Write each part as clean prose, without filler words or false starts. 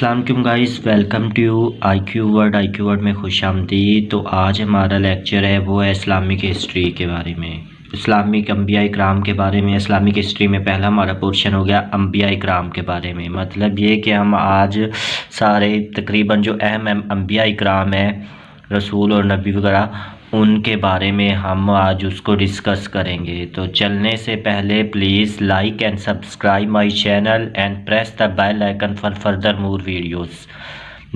अस्सलाम guys, welcome to I Q word में खुश आमदीद। तो आज हमारा लेक्चर है वो है इस्लामिक हिस्ट्री के बारे में, इस्लामिक अंबिया इकराम के बारे में। इस्लामिक हिस्ट्री में पहला हमारा पोर्शन हो गया अंबिया इकराम के बारे में। मतलब ये कि हम आज सारे तकरीबन जो अहम अंबिया इकराम है, रसूल और नबी वगैरह, उनके बारे में हम आज उसको डिस्कस करेंगे। तो चलने से पहले please like and subscribe my channel and press the bell icon for further more videos.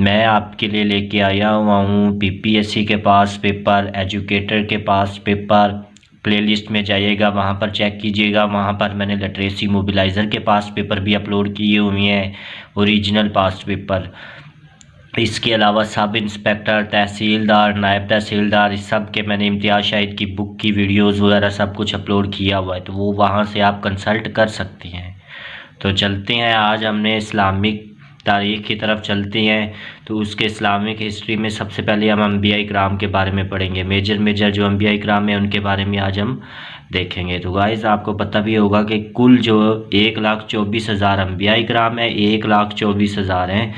मैं आपके लिए लेके आया हुआ हूँ पीपीएससी के पास पेपर, एजुकेटर के पास पेपर। प्लेलिस्ट में जाइएगा, वहाँ पर चेक कीजिएगा, वहाँ पर मैंने लिटरेसी मोबिलाइज़र के पास पेपर भी अपलोड किए हुए हैं, ओरिजिनल पास्ट पेपर। इसके अलावा सब इंस्पेक्टर, तहसीलदार, नायब तहसीलदार, इस सब के मैंने इम्तियाज़ शाहिद की बुक की वीडियोस वगैरह सब कुछ अपलोड किया हुआ है, तो वो वहाँ से आप कंसल्ट कर सकते हैं। तो चलते हैं, आज हमने इस्लामिक तारीख़ की तरफ चलते हैं। तो उसके इस्लामिक हिस्ट्री में सबसे पहले हम अंबिया इकराम के बारे में पढ़ेंगे। मेजर जो अंबिया इकराम है उनके बारे में आज हम देखेंगे। तो गाइस, आपको पता भी होगा कि कुल जो 1,24,000 अंबिया इकराम है, 1,24,000 हैं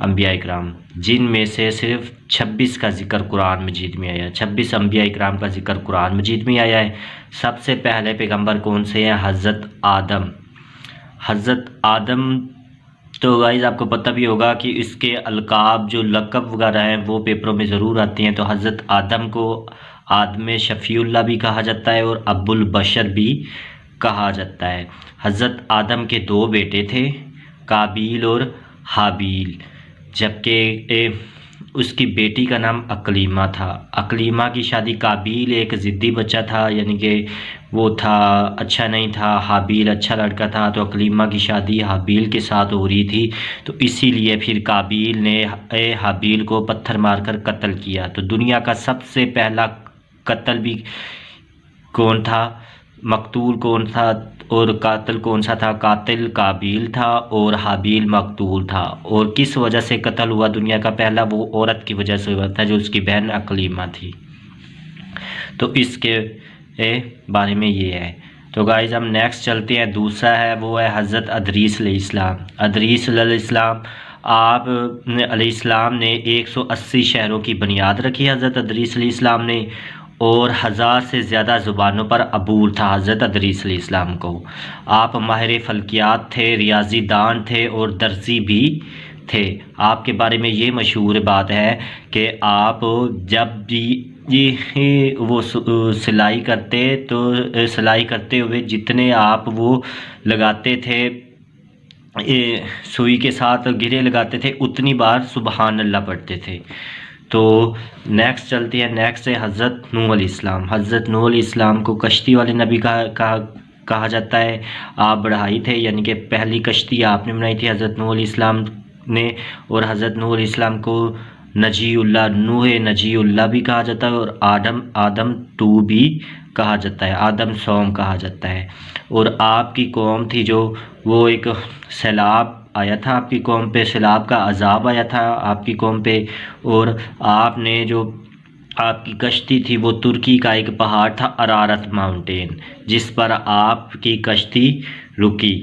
अंबिया इकराम, जिनमें से सिर्फ 26 का जिक्र कुरान मजीद में आया है। 26 अंबिया इकराम का जिक्र कुरान मजीद में आया है। सबसे पहले पैगंबर कौन से हैं? हज़रत आदम। हज़रत आदम, तो गाइज़ आपको पता भी होगा कि इसके अलकाब जो लक़ब वगैरह हैं वो पेपरों में ज़रूर आते हैं। तो हज़रत आदम को आदम शफ़ीउल्लाह भी कहा जाता है और अब्बुल बशर भी कहा जाता है। हज़रत आदम के 2 बेटे थे, काबील और हाबील, जबकि उसकी बेटी का नाम अकलीमा था। अकलीमा की शादी, काबील एक ज़िद्दी बच्चा था, यानी कि वो था अच्छा नहीं था, हाबील अच्छा लड़का था, तो अकलीमा की शादी हाबील के साथ हो रही थी। तो इसीलिए फिर काबील ने हाबील को पत्थर मारकर कत्ल किया। तो दुनिया का सबसे पहला कत्ल भी कौन था, मकतूल कौन था और कातिल कौन सा था? कातिल काबील था और हाबील मकतूल था। और किस वजह से कत्ल हुआ दुनिया का पहला? वो औरत की वजह से हुआ था, जो उसकी बहन अकलीमा थी। तो इसके बारे में ये है। तो गाइज़ हम नेक्स्ट चलते हैं। दूसरा है वो है हज़रत अदरीस अलैहिस्सलाम। अदरीस अलैहिस्सलाम आप अलैहिस्सलाम ने 180 शहरों की बुनियाद रखी हज़रत अदरीस अलैहिस्सलाम ने, और 1000 से ज़्यादा ज़ुबानों पर अबूर था हज़रत अदरीस अलैहिस्सलाम को। आप माहिर फ़ल्कियात थे, रियाजी दान थे और दर्जी भी थे। आपके बारे में ये मशहूर बात है कि आप जब भी ये वो सिलाई करते, तो सिलाई करते हुए जितने आप वो लगाते थे, सुई के साथ गिरे लगाते थे, उतनी बार सुबहान अल्लाह पढ़ते थे। तो नेक्स्ट चलते हैं। नेक्स्ट है हज़रत नूह अलैहिस्सलाम। हज़रत नूह अलैहिस्सलाम को कश्ती वाले नबी कहा जाता है। आप बढ़ाई थे, यानी कि पहली कश्ती आपने बनाई थी हज़रत नूह अलैहिस्सलाम ने। और हज़रत नूह अलैहिस्सलाम को नजीउल्लाह, नूह नजीउल्लाह भी कहा जाता है, और आदम 2 भी कहा जाता है, आदम सौम कहा जाता है। और आपकी कौम थी जो, वो एक सैलाब आया था आपकी कौम पे, सैलाब का अजाब आया था आपकी कौम पे, और आपने जो आपकी कश्ती थी वो तुर्की का एक पहाड़ था अरारत माउंटेन, जिस पर आपकी कश्ती रुकी।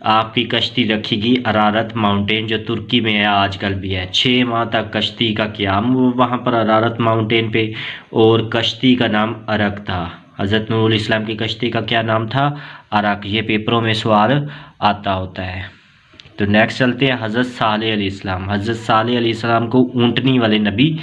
आपकी कश्ती रखीगी अरारत माउंटेन, जो तुर्की में है, आजकल भी है। 6 माह तक कश्ती का क़याम वहाँ पर अरारत माउंटेन पे, और कश्ती का नाम अरक था। हज़रत नूह अलैहिस्सलाम की कश्ती का क्या नाम था? अरक। ये पेपरों में सवाल आता होता है। तो नेक्स्ट चलते हैं हज़रत सालेह अलैहिस्सलाम। हज़रत सालेह अलैहिस्सलाम को ऊँटनी वाले नबी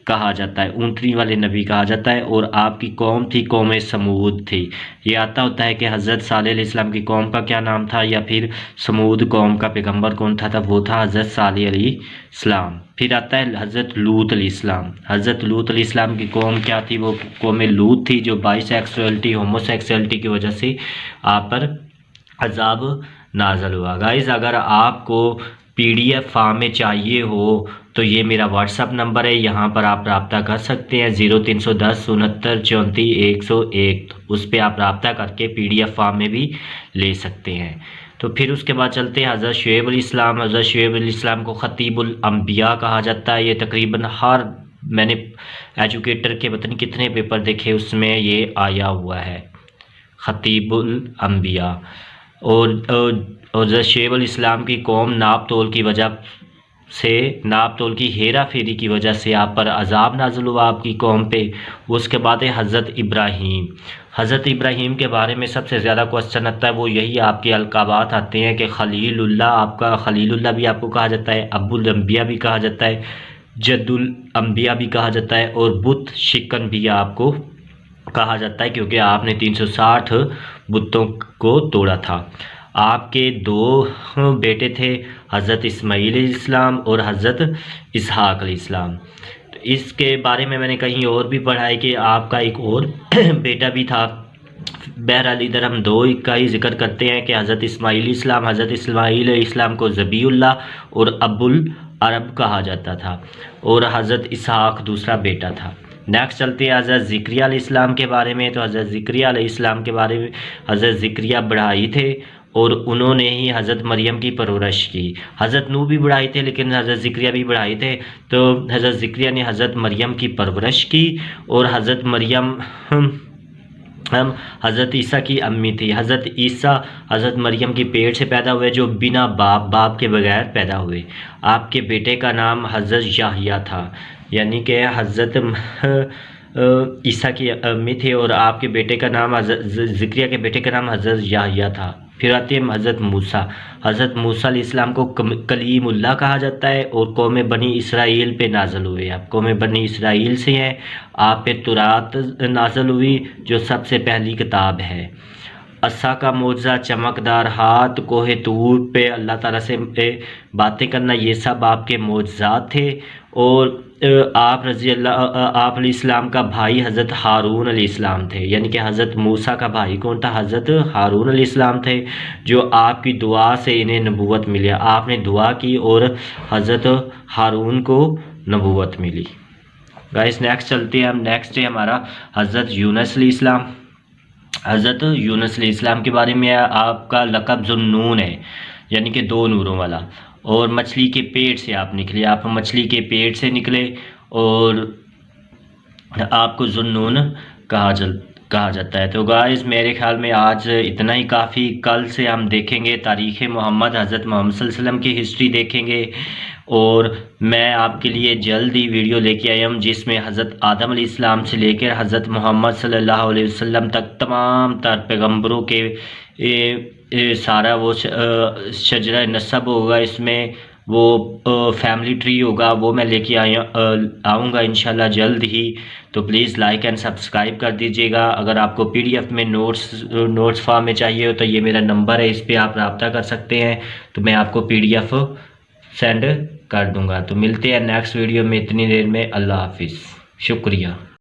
कहा जाता है, ऊँटनी वाले नबी कहा जाता है। और आपकी कौम थी कौम समूद थी। ये आता होता है कि हज़रत सालेह अलैहिस्सलाम की कौम का क्या नाम था, या फिर समूद कौम का पैगंबर कौन था, वो था हज़रत सालेह अलैहिस्सलाम। फिर आता है हज़रत लूत अलैहिस्सलाम। हज़रत लूत अलैहिस्सलाम की कौम क्या थी? वो कौम लूत थी, जो बाइसेक्सुअलिटी, होमोसेक्सुअलिटी की वजह से आप पर अजाब नाज़ल हुआ। गाइज़, अगर आपको PDF फॉर्म में चाहिए हो तो ये मेरा व्हाट्सअप नंबर है, यहाँ पर आप रब्ता कर सकते हैं 0310 69 34 101। उस पर आप रब्ता करके PDF फॉर्म में भी ले सकते हैं। तो फिर उसके बाद चलते हैं हज़रत शुएब अलैहिस्सलाम। हज़रत शुएब अलैहिस्सलाम को खतीबुल अंबिया कहा जाता है। ये तकरीबन हर, मैंने एजुकेटर के पता नहीं कितने पेपर देखे, उसमें ये आया हुआ है खतीबुल अंबिया। और हज़रत शुएब अलैहिस्सलाम की कौम नाप तोल की वजह से नाप तोल की हेरा फेरी की वजह से आप पर अजाब नाज़िल हुआ आपकी कौम पे। उसके बाद है हज़रत इब्राहीम। हज़रत इब्राहीम के बारे में सबसे ज़्यादा क्वेश्चन आता है, वो यही आपके अलकाबात आते हैं कि खलीलुल्लाह, आपका खलीलुल्लाह भी आपको कहा जाता है, अब्बुल अंबिया भी कहा जाता है, जद्दुल अंबिया भी कहा जाता है, और बुत शिकन भी आपको कहा जाता है, क्योंकि आपने 360 बुतों को तोड़ा था। आपके 2 बेटे थे, हज़रत इस्माईल इस्लाम और हज़रत इसहाक इस्लाम। तो इसके बारे में मैंने कहीं और भी पढ़ा है कि आपका एक और बेटा भी था। बहरहाल इधर हम 2 का ही जिक्र करते हैं कि हज़रत इस्माईल इस्लाम, हज़रत इस्माईल इस्लाम को ज़बीउल्लाह और अबुल अरब कहा जाता था, और हज़रत इसहाक दूसरा बेटा था। नेक्स्ट चलते हैं हज़रत ज़िक्रिया अलैहिस्सलाम के बारे में। तो हज़रत ज़िक्रिया अलैहिस्सलाम के बारे में, हज़रत ज़िक्रिया बढ़ाई थे और उन्होंने ही हज़रत मरियम की परवरिश की। हज़रत नूह भी बढ़ाई थे, लेकिन हज़रत ज़िक्रिया भी बढ़ाई थे। तो हज़रत ज़िक्रिया ने हज़रत मरियम की परवरिश की, और हज़रत मरियम हम हज़रत ईसा की अम्मी थी। हज़रत ईसा हज़रत मरियम की पेट से पैदा हुए, जो बिना बाप के बगैर पैदा हुए। आपके बेटे का नाम हज़रत याहिया था, यानी कि हज़रत ईसा की अम्मी थे, और आपके बेटे का नाम ज़िक्रिया के बेटे का नाम हज़रत याहिया था। फिर आते हैं हज़रत मूसा। हज़रत मूसा अलैहिस्सलाम को कलीमुल्लाह कहा जाता है, और कौम बनी इसराइल पे नाज़िल हुए। आप कौम बनी इसराइल से हैं, आप पे तुरात नाज़िल हुई, जो सबसे पहली किताब है। असा का मोजा, चमकदार हाथ, कोहे तूर पे अल्लाह ताला से बातें करना, ये सब आपके मोजात थे। और आप आप अलैहिस्सलाम का भाई हज़रत हारून अलैहिस्सलाम थे, यानी कि हज़रत मूसा का भाई कौन था? हज़रत हारून अलैहिस्सलाम थे, जो आपकी दुआ से इन्हें नबूवत मिली। आपने दुआ की और हज़रत हारून को नबूवत मिली। गाइस नेक्स्ट चलते हैं हम। नेक्स्ट है हमारा हज़रत यूनुस अलैहिस्सलाम। हज़रत यूनुस अलैहिस्सलाम के बारे में आपका लक़ब ज़ुन्नून है, यानी कि 2 नूरों वाला, और मछली के पेट से आप निकले। आप मछली के पेट से निकले, और आपको ज़ुन्नून कहा जाता है। तो गाइस मेरे ख्याल में आज इतना ही काफ़ी। कल से हम देखेंगे तारीख़ मोहम्मद, हज़रत मोहम्मद सल्लल्लाहु अलैहि वसल्लम की हिस्ट्री देखेंगे, और मैं आपके लिए जल्द ही वीडियो लेके आया हूँ, जिसमें हज़रत आदम अलैहिस्सलाम से लेकर हज़रत मोहम्मद सल्लल्लाहु अलैहि वसल्लम तक तमाम तर पैगम्बरों के सारा वो शजरा नसब होगा, इसमें वो फैमिली ट्री होगा, वो मैं लेके आऊँगा इंशाल्लाह जल्द ही। तो प्लीज़ लाइक एंड सब्सक्राइब कर दीजिएगा। अगर आपको PDF में नोट्स फॉर्म में चाहिए हो, तो ये मेरा नंबर है, इस पर आप रब्ता कर सकते हैं, तो मैं आपको PDF सेंड कर दूंगा। तो मिलते हैं नेक्स्ट वीडियो में, इतनी देर में अल्लाह हाफिज़, शुक्रिया।